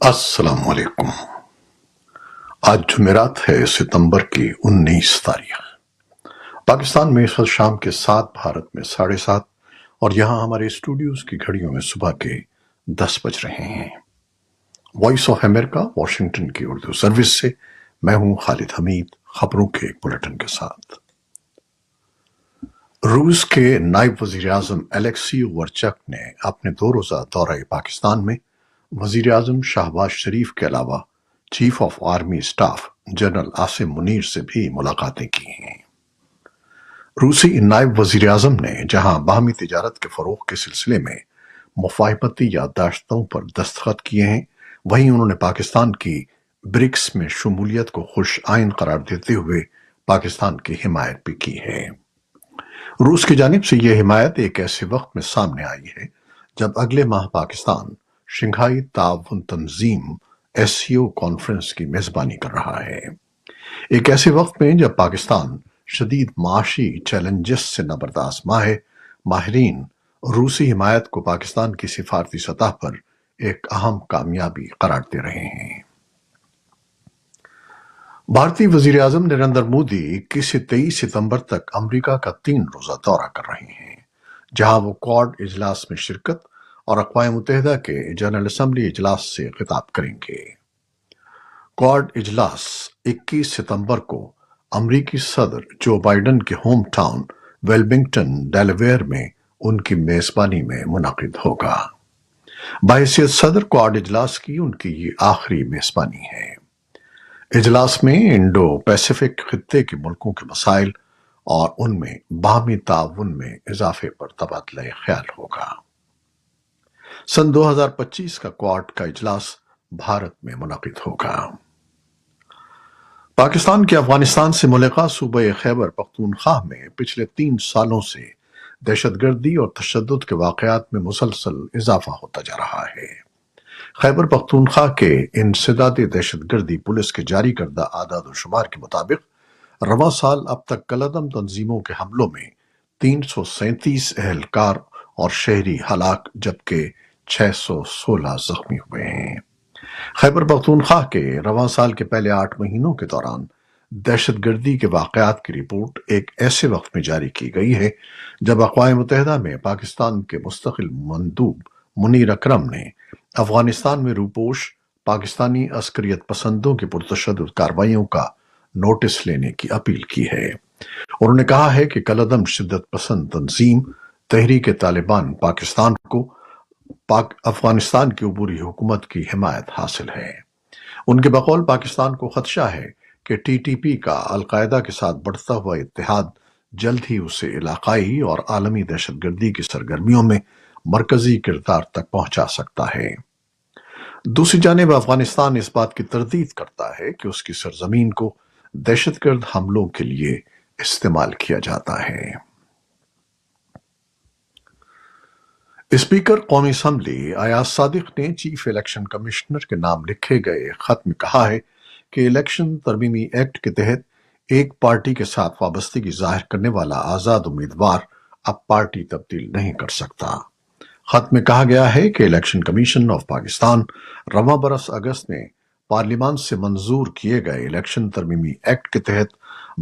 السلام علیکم۔ آج جمعرات ہے، ستمبر کی 19 تاریخ۔ پاکستان میں اس وقت شام کے 7، بھارت میں 7:30 اور یہاں ہمارے اسٹوڈیوز کی گھڑیوں میں صبح کے 10 بج رہے ہیں۔ وائس آف امریکہ واشنگٹن کی اردو سروس سے میں ہوں خالد حمید، خبروں کے ایک بلیٹن کے ساتھ۔ روس کے نائب وزیر اعظم الیکسی ورچک نے اپنے 2 روزہ دورہ پاکستان میں وزیر اعظم شہباز شریف کے علاوہ chief of army staff general Asim Munir سے بھی ملاقاتیں کی ہیں۔ روسی نائب وزیر اعظم نے جہاں باہمی تجارت کے فروغ کے سلسلے میں مفاہمتی یادداشتوں پر دستخط کیے ہیں، وہیں انہوں نے پاکستان کی برکس میں شمولیت کو خوش آئند قرار دیتے ہوئے پاکستان کی حمایت بھی کی ہے۔ روس کی جانب سے یہ حمایت ایک ایسے وقت میں سامنے آئی ہے جب اگلے ماہ پاکستان شنگھائی تعاون تنظیم SCO کانفرنس کی میزبانی کر رہا ہے۔ ایک ایسے وقت میں جب پاکستان شدید معاشی چیلنجز سے نبردست ماہرین روسی حمایت کو پاکستان کی سفارتی سطح پر ایک اہم کامیابی قرار دے رہے ہیں۔ بھارتی وزیر اعظم نریندر مودی 21 سے 23 ستمبر تک امریکہ کا 3 روزہ دورہ کر رہے ہیں، جہاں وہ کوڈ اجلاس میں شرکت اور اقوام متحدہ کے جنرل اسمبلی اجلاس سے خطاب کریں گے۔ کوڈ اجلاس 21 ستمبر کو امریکی صدر جو بائیڈن کے ہوم ٹاؤن ویلمنگٹن، ڈیلاویئر میں ان کی میزبانی میں منعقد ہوگا۔ بحیثیت صدر کوڈ اجلاس کی ان کی یہ آخری میزبانی ہے۔ اجلاس میں انڈو پیسیفک خطے کے ملکوں کے مسائل اور ان میں باہمی تعاون میں اضافے پر تبادلہ خیال ہوگا۔ سن 2025 کا کوڈ کا اجلاس بھارت میں منعقد ہوگا۔ پاکستان کے افغانستان سے ملحقہ صوبہ خیبر پختونخوا میں پچھلے 3 سالوں سے دہشت گردی اور تشدد کے واقعات میں مسلسل اضافہ ہوتا جا رہا ہے۔ خیبر پختونخوا کے انسداد دہشت گردی پولیس کے جاری کردہ اعداد و شمار کے مطابق رواں سال اب تک کالعدم تنظیموں کے حملوں میں 337 اہلکار اور شہری ہلاک جبکہ 616 زخمی ہوئے ہیں۔ خیبر پختونخوا کے رواں سال کے پہلے 8 مہینوں کے دوران دہشت گردی کے واقعات کی رپورٹ ایک ایسے وقت میں جاری کی گئی ہے جب اقوام متحدہ میں پاکستان کے مستقل مندوب منیر اکرم نے افغانستان میں روپوش پاکستانی عسکریت پسندوں کی پرتشدد کارروائیوں کا نوٹس لینے کی اپیل کی ہے۔ انہوں نے کہا ہے کہ کالعدم شدت پسند تنظیم تحریک طالبان پاکستان کو افغانستان کی عبوری حکومت کی حمایت حاصل ہے۔ ان کے بقول پاکستان کو خدشہ ہے کہ TTP کا القاعدہ کے ساتھ بڑھتا ہوا اتحاد جلد ہی اسے علاقائی اور عالمی دہشت گردی کی سرگرمیوں میں مرکزی کردار تک پہنچا سکتا ہے۔ دوسری جانب افغانستان اس بات کی تردید کرتا ہے کہ اس کی سرزمین کو دہشت گرد حملوں کے لیے استعمال کیا جاتا ہے۔ اسپیکر قومی اسمبلی ایاز صادق نے چیف الیکشن کمشنر کے نام لکھے گئے خط میں کہا ہے کہ الیکشن ترمیمی ایکٹ کے تحت ایک پارٹی کے ساتھ وابستگی ظاہر کرنے والا آزاد امیدوار اب پارٹی تبدیل نہیں کر سکتا۔ خط میں کہا گیا ہے کہ الیکشن کمیشن آف پاکستان رواں برس اگست میں پارلیمان سے منظور کیے گئے الیکشن ترمیمی ایکٹ کے تحت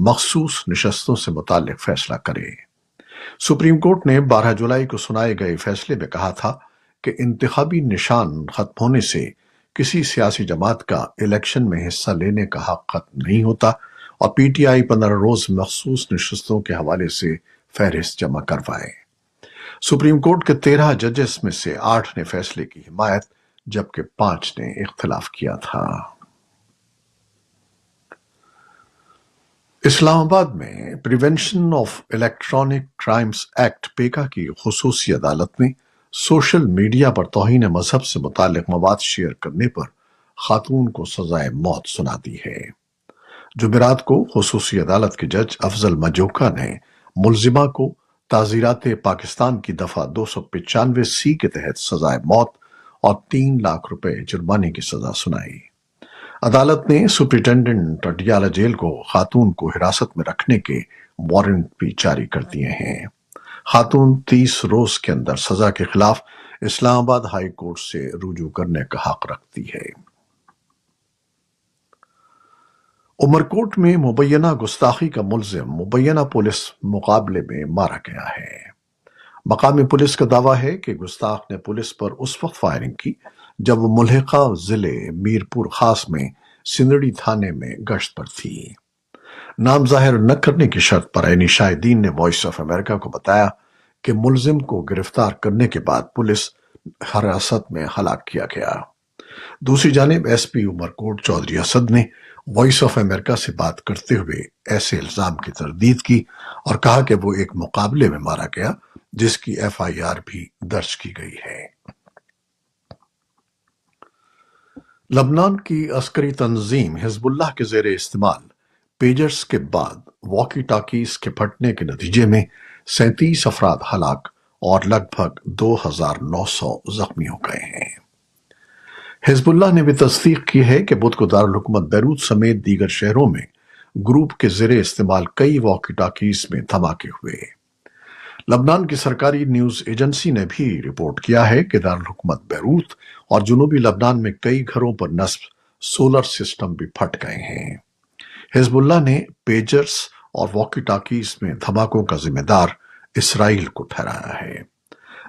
مخصوص نشستوں سے متعلق فیصلہ کرے۔ سپریم کورٹ نے 12 جولائی کو سنائے گئے فیصلے میں کہا تھا کہ انتخابی نشان ختم ہونے سے کسی سیاسی جماعت کا الیکشن میں حصہ لینے کا حق ختم نہیں ہوتا اور PTI 15 روز مخصوص نشستوں کے حوالے سے فہرست جمع کروائے۔ سپریم کورٹ کے 13 ججز میں سے 8 نے فیصلے کی حمایت جبکہ 5 نے اختلاف کیا تھا۔ اسلام آباد میں prevention of electronic crimes act پیکا کی خصوصی عدالت میں سوشل میڈیا پر توہین مذہب سے متعلق مواد شیئر کرنے پر خاتون کو سزائے موت سنا دی ہے۔ جمعرات کو خصوصی عدالت کے جج افضل مجوکا نے ملزمہ کو تعزیرات پاکستان کی دفعہ 295C کے تحت سزائے موت اور 3 لاکھ روپے جرمانے کی سزا سنائی۔ عدالت نے سپرنٹنڈنٹ اڈیالہ جیل کو خاتون کو حراست میں رکھنے کے وارنٹ بھی جاری کر دیے ہیں۔ خاتون 30 روز کے اندر سزا کے خلاف اسلام آباد ہائی کورٹ سے رجوع کرنے کا حق رکھتی ہے۔ عمرکوٹ میں مبینہ گستاخی کا ملزم مبینہ پولیس مقابلے میں مارا گیا ہے۔ مقامی پولیس کا دعویٰ ہے کہ گستاخ نے پولیس پر اس وقت فائرنگ کی جب وہ ملحقہ ضلع میرپور خاص میں سندڑی تھانے میں گشت پر تھی۔ نام ظاہر نہ کرنے کی شرط پر عینی شاہدین نے وائس آف امریکہ کو بتایا کہ ملزم کو گرفتار کرنے کے بعد پولیس حراست میں ہلاک کیا گیا۔ دوسری جانب ایس پی عمرکوٹ چودھری اسد نے وائس آف امریکہ سے بات کرتے ہوئے ایسے الزام کی تردید کی اور کہا کہ وہ ایک مقابلے میں مارا گیا جس کی ایف آئی آر بھی درج کی گئی ہے۔ لبنان کی عسکری تنظیم حزب اللہ کے زیر استعمال پیجرز کے بعد واکی ٹاکیز کے پھٹنے کے نتیجے میں 37 افراد ہلاک اور لگ بھگ 2900 زخمی ہو گئے ہیں۔ حزب اللہ نے بھی تصدیق کی ہے کہ بدھ کو دارالحکومت بیروت سمیت دیگر شہروں میں گروپ کے زیر استعمال کئی واکی ٹاکیز میں دھماکے ہوئے۔ لبنان کی سرکاری نیوز ایجنسی نے بھی رپورٹ کیا ہے کہ دارالحکومت بیروت اور جنوبی لبنان میں کئی گھروں پر نصب سولر سسٹم بھی پھٹ گئے ہیں۔ حزب اللہ نے پیجرز اور واکی ٹاکیز میں دھماکوں کا ذمہ دار اسرائیل کو ٹھہرایا ہے۔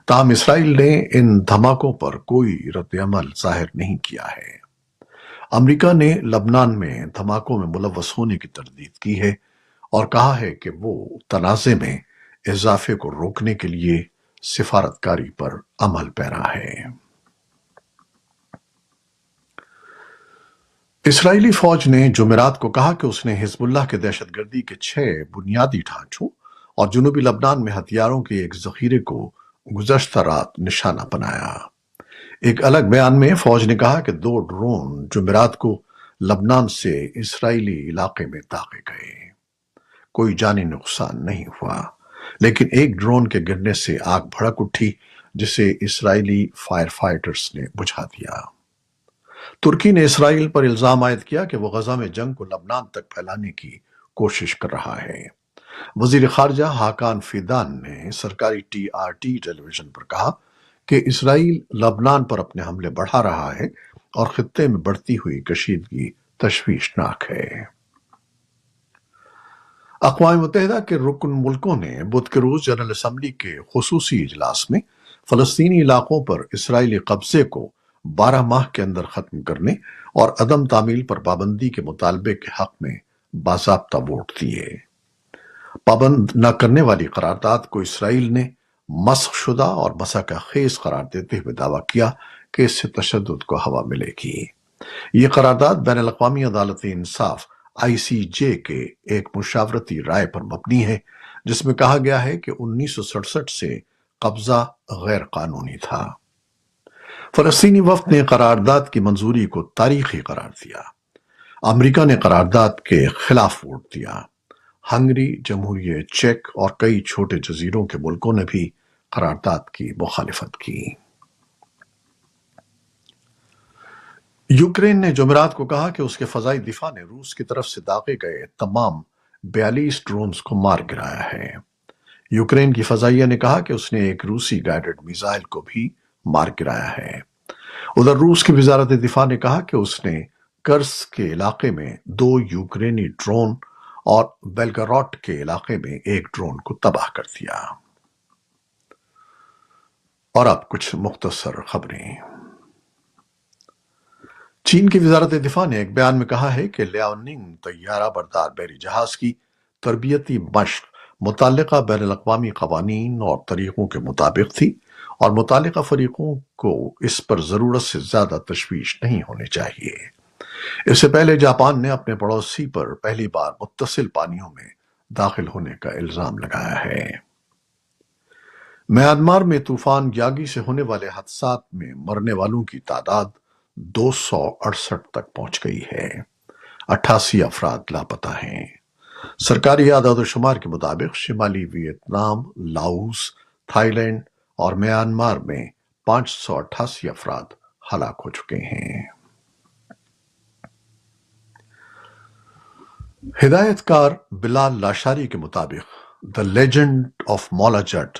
تاہم اسرائیل نے ان دھماکوں پر کوئی رد عمل ظاہر نہیں کیا ہے۔ امریکہ نے لبنان میں دھماکوں میں ملوث ہونے کی تردید کی ہے اور کہا ہے کہ وہ تنازع میں اضافے کو روکنے کے لیے سفارتکاری پر عمل پیرا ہے۔ اسرائیلی فوج نے جمعرات کو کہا کہ اس نے حزب اللہ کے دہشت گردی کے 6 بنیادی ڈھانچوں اور جنوبی لبنان میں ہتھیاروں کے ایک ذخیرے کو گزشتہ رات نشانہ بنایا۔ ایک الگ بیان میں فوج نے کہا کہ 2 ڈرون جمعرات کو لبنان سے اسرائیلی علاقے میں داغے گئے۔ کوئی جانی نقصان نہیں ہوا، لیکن ایک ڈرون کے گرنے سے آگ بھڑک اٹھی جسے اسرائیلی فائر فائٹرز نے بجھا دیا۔ ترکی نے اسرائیل پر الزام عائد کیا کہ وہ غزہ میں جنگ کو لبنان تک پھیلانے کی کوشش کر رہا ہے۔ وزیر خارجہ حاکان فیدان نے سرکاری ٹی آر ٹی ٹیلی ویژن پر کہا کہ اسرائیل لبنان پر اپنے حملے بڑھا رہا ہے اور خطے میں بڑھتی ہوئی کشیدگی تشویشناک ہے۔ اقوام متحدہ کے رکن ملکوں نے بدھ کے روز جنرل اسمبلی کے خصوصی اجلاس میں فلسطینی علاقوں پر اسرائیلی قبضے کو 12 ماہ کے اندر ختم کرنے اور عدم تعمیل پر پابندی کے مطالبے کے حق میں باضابطہ ووٹ دیے۔ پابند نہ کرنے والی قرارداد کو اسرائیل نے مسخ شدہ اور مسخہ خیز قرار دیتے ہوئے دعویٰ کیا کہ اس سے تشدد کو ہوا ملے گی۔ یہ قرارداد بین الاقوامی عدالت انصاف ICJ کے ایک مشاورتی رائے پر مبنی ہے جس میں کہا گیا ہے کہ 1967 سے قبضہ غیر قانونی تھا۔ فلسطینی وفد نے قرارداد کی منظوری کو تاریخی قرار دیا۔ امریکہ نے قرارداد کے خلاف ووٹ دیا۔ ہنگری، جمہوریہ چیک اور کئی چھوٹے جزیروں کے ملکوں نے بھی قرارداد کی مخالفت کی۔ یوکرین نے جمعرات کو کہا کہ اس کے فضائی دفاع نے روس کی طرف سے داغے گئے تمام 42 ڈرونز کو مار گرایا ہے۔ یوکرین کی فضائیہ نے کہا کہ اس نے ایک روسی گائیڈڈ میزائل کو بھی مار گرایا ہے۔ ادھر روس کی وزارت دفاع نے کہا کہ اس نے کرسک کے علاقے میں 2 یوکرینی ڈرون اور بیلگراڈ کے علاقے میں ایک ڈرون کو تباہ کر دیا۔ اور اب کچھ مختصر خبریں۔ چین کی وزارت دفاع نے ایک بیان میں کہا ہے کہ لیاوننگ طیارہ بردار بحری جہاز کی تربیتی مشق متعلقہ بین الاقوامی قوانین اور طریقوں کے مطابق تھی اور متعلقہ فریقوں کو اس پر ضرورت سے زیادہ تشویش نہیں ہونی چاہیے۔ اس سے پہلے جاپان نے اپنے پڑوسی پر پہلی بار متصل پانیوں میں داخل ہونے کا الزام لگایا ہے۔ میانمار میں طوفان یاگی سے ہونے والے حادثات میں مرنے والوں کی تعداد 268 تک پہنچ گئی ہے۔ 88 افراد لاپتہ ہیں۔ سرکاری اعداد و شمار کے مطابق شمالی ویتنام، لاؤس، تھائی لینڈ اور میانمار میں 588 افراد ہلاک ہو چکے ہیں۔ ہدایت کار بلال لاشاری کے مطابق دی لیجنڈ آف مولا جٹ